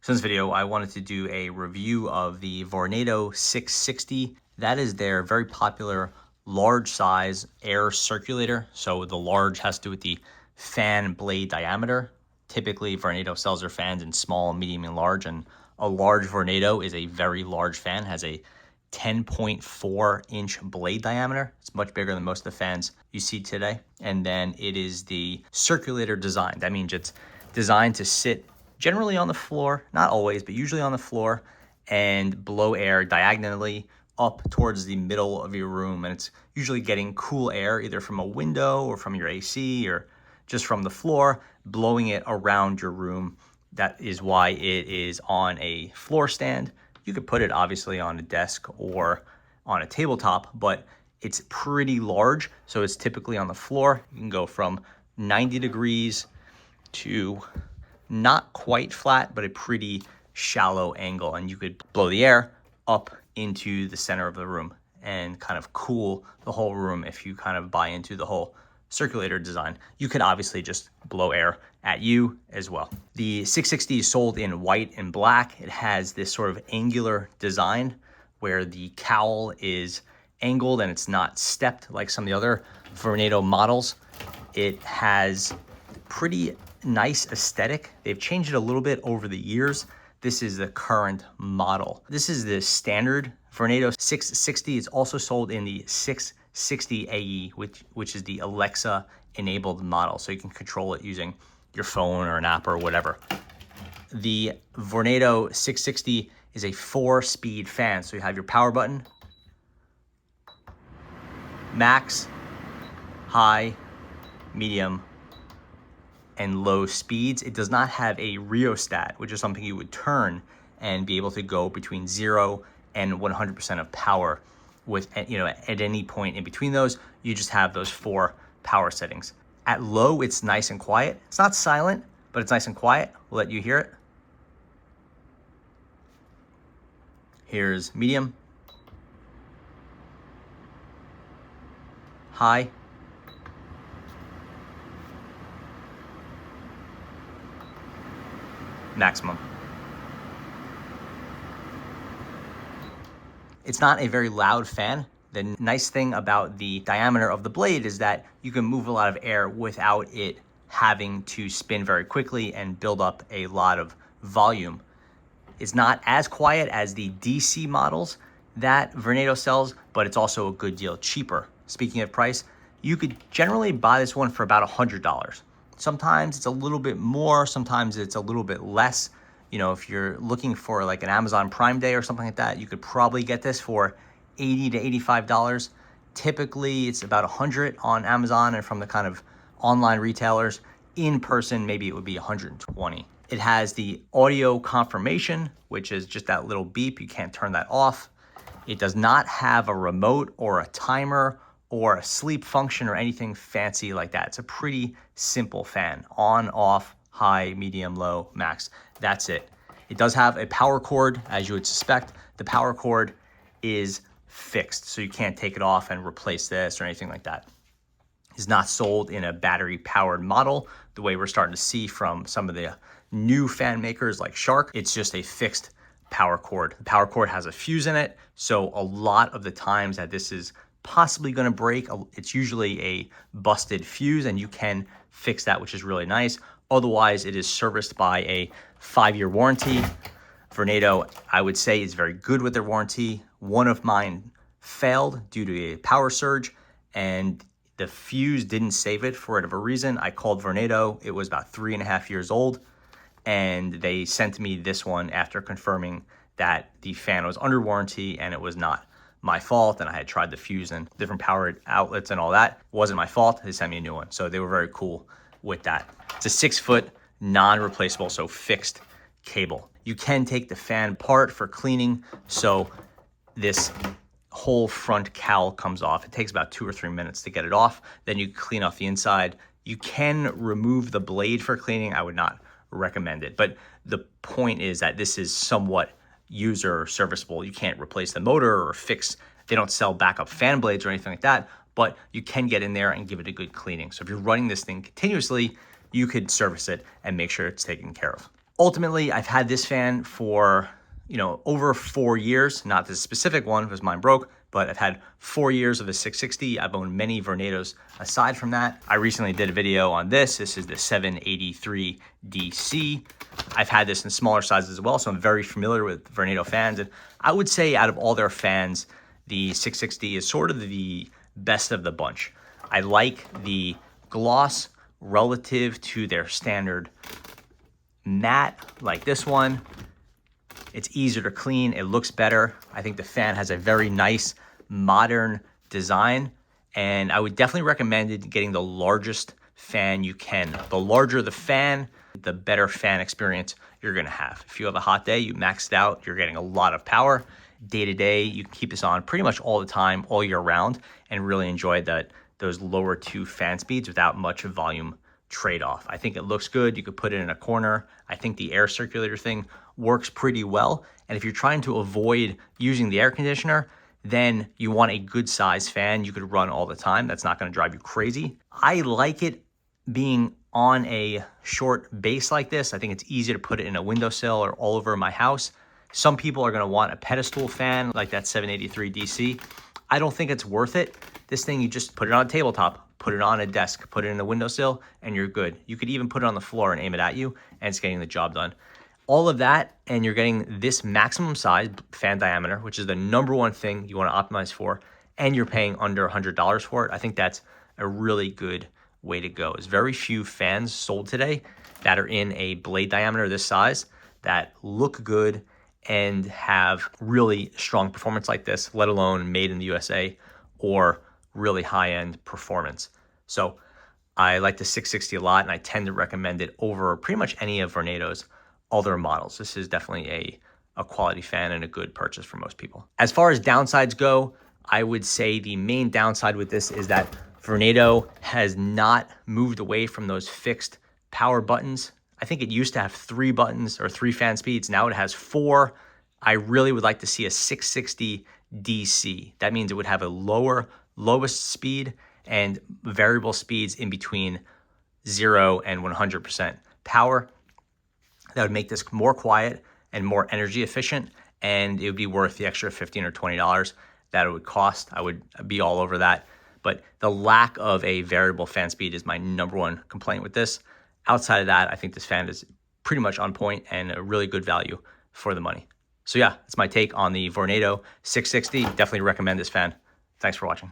So in this video, I wanted to do a review of the Vornado 660. That is their very popular large size air circulator. So the large has to do with the fan blade diameter. Typically, Vornado sells their fans in small, medium, and large, and a large Vornado is a very large fan, has a 10.4-inch blade diameter. It's much bigger than most of the fans you see today. And then it is the circulator design. That means it's designed to sit generally on the floor, not always, but usually on the floor, and blow air diagonally up towards the middle of your room. And it's usually getting cool air either from a window or from your AC or just from the floor, blowing it around your room. That is why it is on a floor stand. You could put it obviously on a desk or on a tabletop, but it's pretty large, so it's typically on the floor. You can go from 90 degrees to not quite flat, but a pretty shallow angle, and you could blow the air up into the center of the room and kind of cool the whole room if you kind of buy into the whole circulator design. You could obviously just blow air at you as well. The 660 is sold in white and black. It has this sort of angular design where the cowl is angled and it's not stepped like some of the other Vornado models. It has pretty nice aesthetic. They've changed it a little bit over the years. This is the current model. This is the standard Vornado 660. It's also sold in the 660 AE, which is the Alexa enabled model. So you can control it using your phone or an app or whatever. The Vornado 660 is a 4-speed fan. So you have your power button, max, high, medium, and low speeds. It does not have a rheostat, which is something you would turn and be able to go between 0 and 100% of power with, at any point in between those. You just have those 4 power settings. At low, it's nice and quiet. It's not silent, but it's nice and quiet. We'll let you hear it. Here's medium, high, maximum. It's not a very loud fan. The nice thing about the diameter of the blade is that you can move a lot of air without it having to spin very quickly and build up a lot of volume. It's not as quiet as the DC models that Vornado sells, but it's also a good deal cheaper. Speaking of price, you could generally buy this one for about $100. Sometimes it's a little bit more, sometimes it's a little bit less. If you're looking for like an Amazon Prime Day or something like that, you could probably get this for $80 to $85. Typically, it's about $100 on Amazon and from the kind of online retailers. In person, maybe it would be $120. It has the audio confirmation, which is just that little beep. You can't turn that off. It does not have a remote or a timer or a sleep function or anything fancy like that. It's a pretty simple fan. On, off, high, medium, low, max. That's it. It does have a power cord, as you would suspect. The power cord is fixed, so you can't take it off and replace this or anything like that. It's not sold in a battery-powered model, the way we're starting to see from some of the new fan makers like Shark. It's just a fixed power cord. The power cord has a fuse in it, so a lot of the times that this is possibly going to break, it's usually a busted fuse, and you can fix that, which is really nice. Otherwise, it is serviced by a 5-year warranty. Vornado, I would say, is very good with their warranty. One of mine failed due to a power surge, and the fuse didn't save it for whatever reason. I called Vornado. It was about 3.5 years old, and they sent me this one after confirming that the fan was under warranty and it was not my fault, and I had tried the fuse and different power outlets and all that. It wasn't my fault. They sent me a new one, so they were very cool with that. It's a 6-foot non-replaceable, so fixed cable. You can take the fan apart for cleaning, so this whole front cowl comes off. It takes about 2 or 3 minutes to get it off. Then you clean off the inside. You can remove the blade for cleaning. I would not recommend it, but the point is that this is somewhat user serviceable. You can't replace the motor or fix. They don't sell backup fan blades or anything like that, but you can get in there and give it a good cleaning. So if you're running this thing continuously, you could service it and make sure it's taken care of. Ultimately, I've had this fan for, over 4 years, not this specific one because mine broke, but I've had 4 years of the 660. I've owned many Vornados aside from that. I recently did a video on this. This is the 783 DC. I've had this in smaller sizes as well, so I'm very familiar with Vornado fans. And I would say out of all their fans, the 660 is sort of the best of the bunch. I like the gloss relative to their standard matte like this one. It's easier to clean, it looks better. I think the fan has a very nice modern design, and I would definitely recommend getting the largest fan you can. The larger the fan, the better fan experience you're gonna have. If you have a hot day, you maxed out, you're getting a lot of power. Day to day, you can keep this on pretty much all the time, all year round, and really enjoy those lower 2 fan speeds without much volume trade-off. I think it looks good. You could put it in a corner. I think the air circulator thing works pretty well. And if you're trying to avoid using the air conditioner, then you want a good size fan you could run all the time. That's not going to drive you crazy. I like it being on a short base like this. I think it's easy to put it in a windowsill or all over my house. Some people are going to want a pedestal fan like that 783 DC. I don't think it's worth it. This thing, you just put it on a tabletop, put it on a desk, put it in a windowsill, and you're good. You could even put it on the floor and aim it at you, and it's getting the job done. All of that, and you're getting this maximum size fan diameter, which is the #1 thing you want to optimize for, and you're paying under $100 for it. I think that's a really good way to go. There's very few fans sold today that are in a blade diameter this size that look good and have really strong performance like this, let alone made in the USA or really high-end performance. So I like the 660 a lot, and I tend to recommend it over pretty much any of Vornado's other models. This is definitely a quality fan and a good purchase for most people. As far as downsides go, I would say the main downside with this is that Vornado has not moved away from those fixed power buttons. I think it used to have 3 buttons or 3 fan speeds. Now it has 4. I really would like to see a 660 DC. That means it would have a lowest speed and variable speeds in between 0 and 100% power. That would make this more quiet and more energy efficient, and it would be worth the extra $15 or $20 that it would cost. I would be all over that. But the lack of a variable fan speed is my #1 complaint with this. Outside of that, I think this fan is pretty much on point and a really good value for the money. So yeah, that's my take on the Vornado 660. Definitely recommend this fan. Thanks for watching.